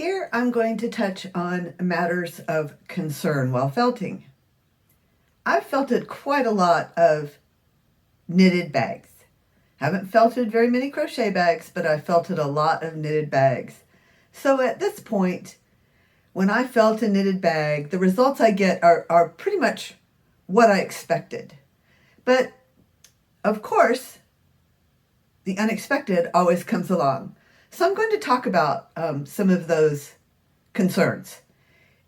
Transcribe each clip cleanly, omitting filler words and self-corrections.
Here I'm going to touch on matters of concern while felting. I've felted quite a lot of knitted bags. Haven't felted very many crochet bags, but I've felted a lot of knitted bags. So at this point, when I felt a knitted bag, the results I get are pretty much what I expected. But of course, the unexpected always comes along. So I'm going to talk about some of those concerns.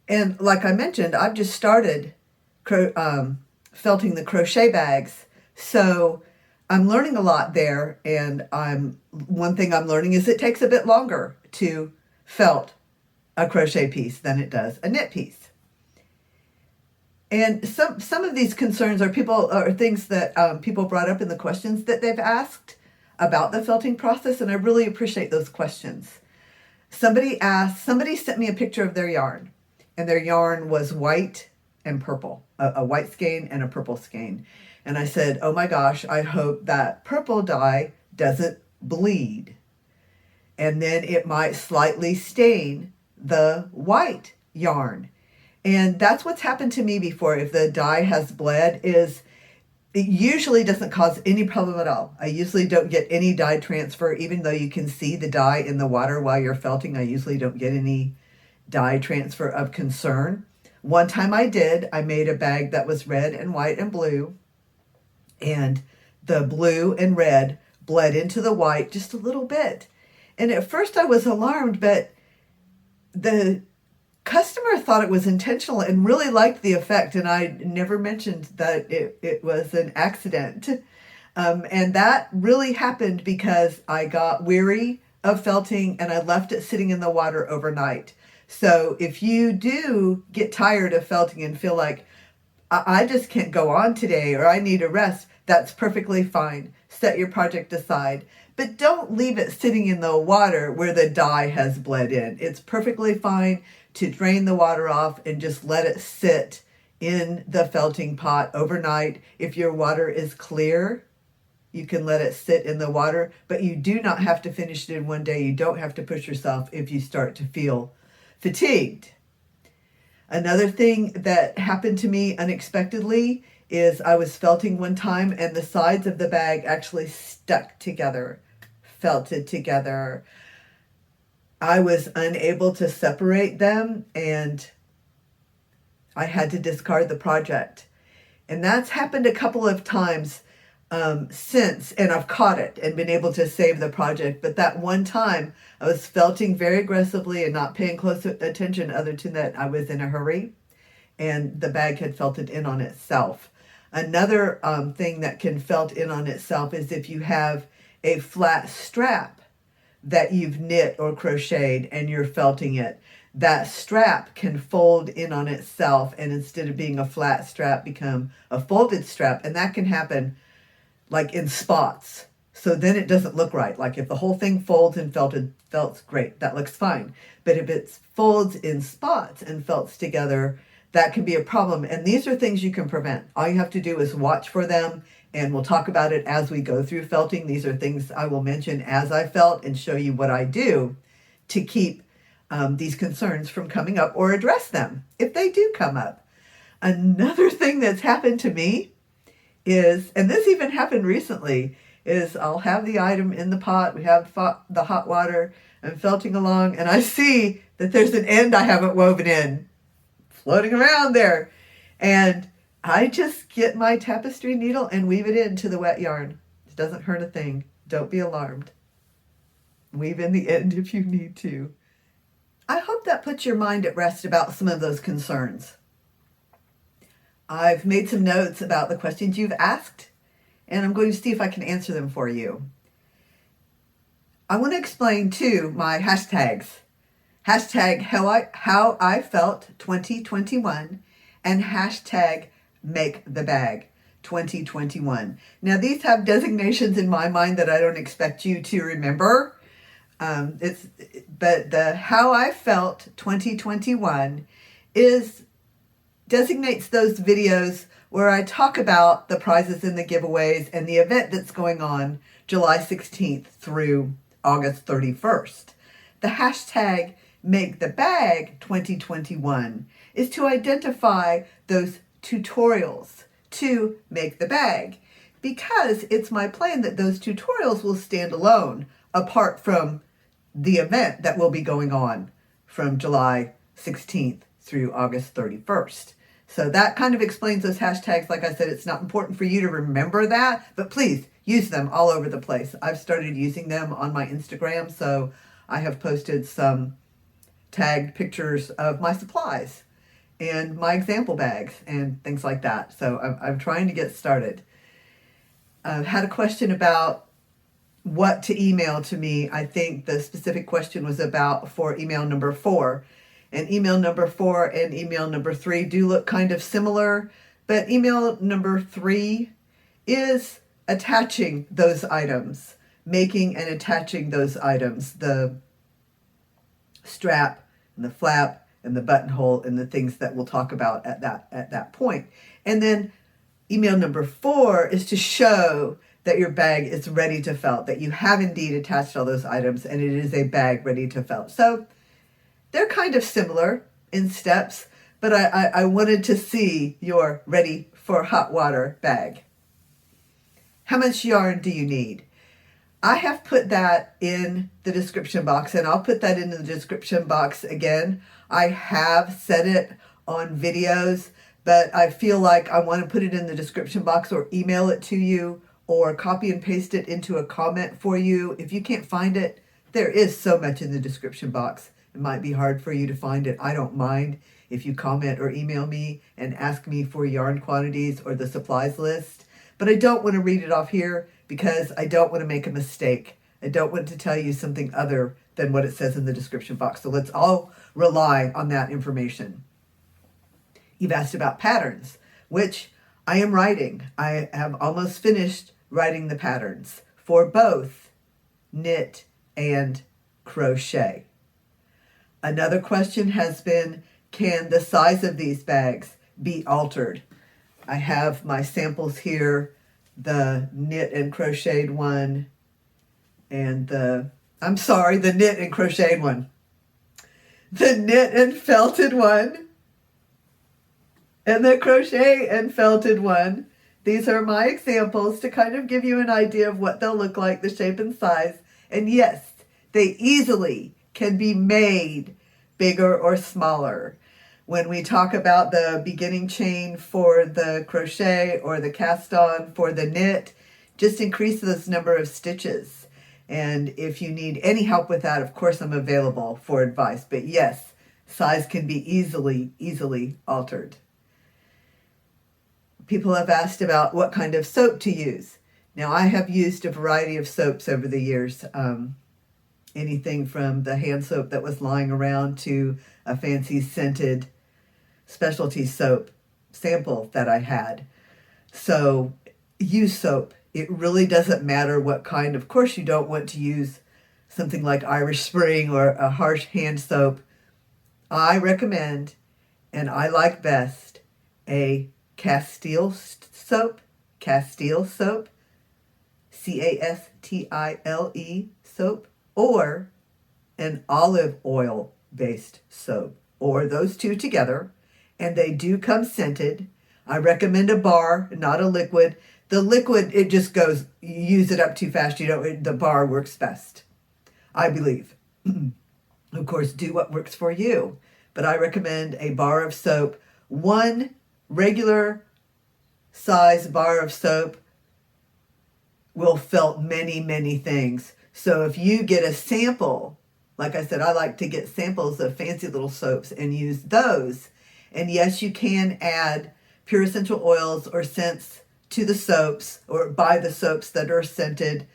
And like I mentioned, I've just started felting the crochet bags. So I'm learning a lot there. And one thing I'm learning is it takes a bit longer to felt a crochet piece than it does a knit piece. And some of these concerns are things that people brought up in the questions that they've asked about the felting process, and I really appreciate those questions. Somebody sent me a picture of their yarn, and their yarn was white and purple, a white skein and a purple skein. And I said, oh my gosh, I hope that purple dye doesn't bleed. And then it might slightly stain the white yarn. And that's what's happened to me before. If the dye has bled, it usually doesn't cause any problem at all. I usually don't get any dye transfer, even though you can see the dye in the water while you're felting. I usually don't get any dye transfer of concern. One time I did. I made a bag that was red and white and blue, and the blue and red bled into the white just a little bit. And at first I was alarmed, but the customer thought it was intentional and really liked the effect, and I never mentioned that it was an accident. And that really happened because I got weary of felting and I left it sitting in the water overnight. So if you do get tired of felting and feel like, I just can't go on today, or I need a rest, that's perfectly fine. Set your project aside. But don't leave it sitting in the water where the dye has bled in. It's perfectly fine to drain the water off and just let it sit in the felting pot overnight. If your water is clear, you can let it sit in the water, but you do not have to finish it in one day. You don't have to push yourself if you start to feel fatigued. Another thing that happened to me unexpectedly is I was felting one time and the sides of the bag actually stuck together, felted together. I was unable to separate them and I had to discard the project. And that's happened a couple of times since, and I've caught it and been able to save the project. But that one time I was felting very aggressively and not paying close attention, other than that I was in a hurry and the bag had felted in on itself. Another thing that can felt in on itself is if you have a flat strap that you've knit or crocheted and you're felting it. That strap can fold in on itself, and instead of being a flat strap, become a folded strap. And that can happen like in spots. So then it doesn't look right. Like if the whole thing folds and felts great, that looks fine. But if it folds in spots and felts together, that can be a problem. And these are things you can prevent. All you have to do is watch for them, and we'll talk about it as we go through felting. These are things I will mention as I felt and show you what I do to keep these concerns from coming up, or address them if they do come up. Another thing that's happened to me is, and this even happened recently, is I'll have the item in the pot. We have the hot water. I'm felting along, and I see that there's an end I haven't woven in, floating around there. And I just get my tapestry needle and weave it into the wet yarn. It doesn't hurt a thing. Don't be alarmed. Weave in the end if you need to. I hope that puts your mind at rest about some of those concerns. I've made some notes about the questions you've asked, and I'm going to see if I can answer them for you. I want to explain too my hashtags. Hashtag how I felt 2021 and hashtag make the bag 2021. Now these have designations in my mind that I don't expect you to remember. But the how I felt 2021 designates those videos where I talk about the prizes and the giveaways and the event that's going on July 16th through August 31st. The hashtag Make the Bag 2021 is to identify those tutorials to make the bag, because it's my plan that those tutorials will stand alone apart from the event that will be going on from July 16th through August 31st. So that kind of explains those hashtags. Like I said, it's not important for you to remember that, but please use them all over the place. I've started using them on my Instagram, so I have posted some tagged pictures of my supplies and my example bags and things like that. So I'm trying to get started. Had a question about what to email to me. I think the specific question was about for email number 4. And email number 4 and email number 3 do look kind of similar, but email number 3 is attaching those items, making and attaching those items, the strap and the flap and the buttonhole and the things that we'll talk about at that point. And then email number 4 is to show that your bag is ready to felt, that you have indeed attached all those items and it is a bag ready to felt. So they're kind of similar in steps, but I wanted to see your ready for hot water bag. How much yarn do you need? I have put that in the description box, and I'll put that in the description box again. I have said it on videos, but I feel like I want to put it in the description box or email it to you or copy and paste it into a comment for you. If you can't find it, there is so much in the description box. It might be hard for you to find it. I don't mind if you comment or email me and ask me for yarn quantities or the supplies list, but I don't want to read it off here because I don't want to make a mistake. I don't want to tell you something other than what it says in the description box. So let's all rely on that information. You've asked about patterns, which I am writing. I have almost finished writing the patterns for both knit and crochet. Another question has been, can the size of these bags be altered? I have my samples here, the knit and crocheted one and the knit and crocheted one. The knit and felted one and the crochet and felted one. These are my examples to kind of give you an idea of what they'll look like, the shape and size. And yes, they easily can be made bigger or smaller. When we talk about the beginning chain for the crochet or the cast on for the knit, just increase this number of stitches. And if you need any help with that, of course, I'm available for advice. But yes, size can be easily altered. People have asked about what kind of soap to use. Now, I have used a variety of soaps over the years. Anything from the hand soap that was lying around to a fancy scented specialty soap sample that I had. So use soap. It really doesn't matter what kind. Of course, you don't want to use something like Irish Spring or a harsh hand soap. I recommend, and I like best, a Castile soap, Castile soap, Castile soap, or an olive oil based soap, or those two together, and they do come scented. I recommend a bar, not a liquid. The liquid, it just goes, you use it up too fast, the bar works best, I believe. Of course, do what works for you, but I recommend a bar of soap. One regular size bar of soap will felt many things. So if you get a sample, like I said, I like to get samples of fancy little soaps and use those. And yes, you can add pure essential oils or scents to the soaps or buy the soaps that are scented.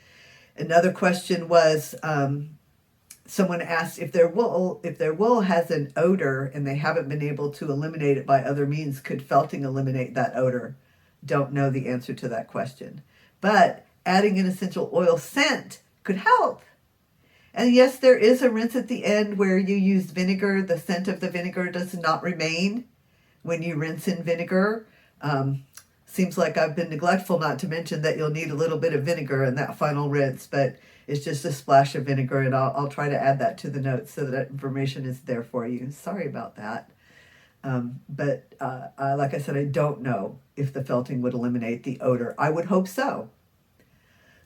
Another question was, someone asked if their wool has an odor and they haven't been able to eliminate it by other means, could felting eliminate that odor? Don't know the answer to that question. But adding an essential oil scent could help. And yes, there is a rinse at the end where you use vinegar. The scent of the vinegar does not remain when you rinse in vinegar. Seems like I've been neglectful not to mention that you'll need a little bit of vinegar in that final rinse, but it's just a splash of vinegar, and I'll try to add that to the notes so that information is there for you. Sorry about that. But like I said, I don't know if the felting would eliminate the odor. I would hope so.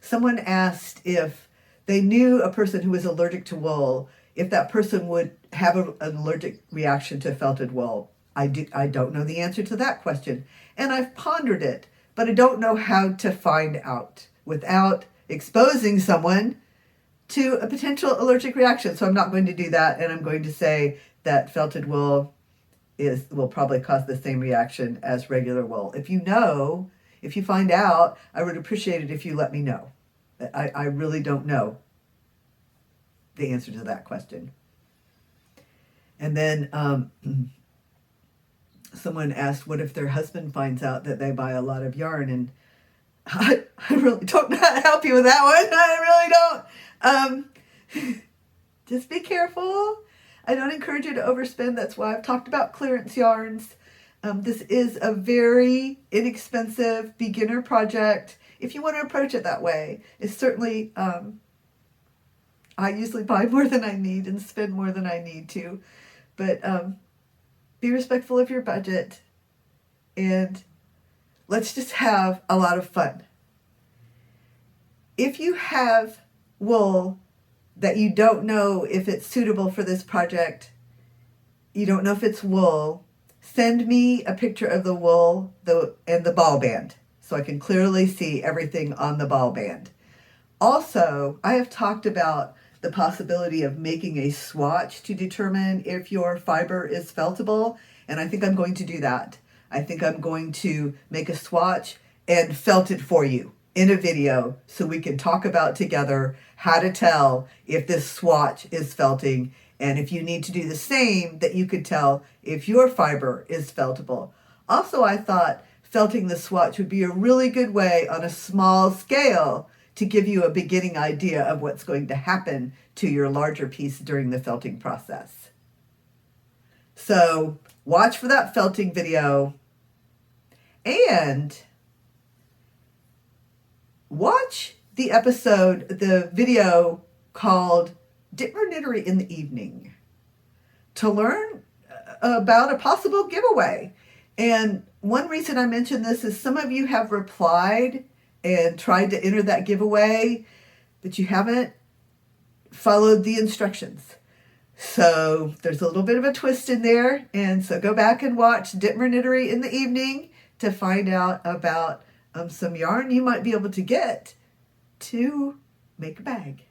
Someone asked if they knew a person who was allergic to wool, if that person would have an allergic reaction to felted wool. I don't know the answer to that question, and I've pondered it, but I don't know how to find out without exposing someone to a potential allergic reaction. So I'm not going to do that, and I'm going to say that felted wool will probably cause the same reaction as regular wool. If you find out, I would appreciate it if you let me know. I really don't know the answer to that question. And then someone asked, what if their husband finds out that they buy a lot of yarn? And I really don't know how to help you with that one. I really don't. Just be careful. I don't encourage you to overspend. That's why I've talked about clearance yarns. This is a very inexpensive beginner project. If you want to approach it that way, it's certainly, I usually buy more than I need and spend more than I need to. But be respectful of your budget, and let's just have a lot of fun. If you have wool that you don't know if it's suitable for this project, you don't know if it's wool, send me a picture of the wool and the ball band so I can clearly see everything on the ball band. Also, I have talked about the possibility of making a swatch to determine if your fiber is feltable, and I think I'm going to do that. I think I'm going to make a swatch and felt it for you in a video so we can talk about together how to tell if this swatch is felting, and if you need to do the same, that you could tell if your fiber is feltable. Also, I thought felting the swatch would be a really good way on a small scale to give you a beginning idea of what's going to happen to your larger piece during the felting process. So watch for that felting video, and watch the video called Dittmer Knittery in the Evening to learn about a possible giveaway. And one reason I mention this is some of you have replied and tried to enter that giveaway, but you haven't followed the instructions. So there's a little bit of a twist in there. And so go back and watch Dittmer Knittery in the Evening to find out about some yarn you might be able to get to make a bag.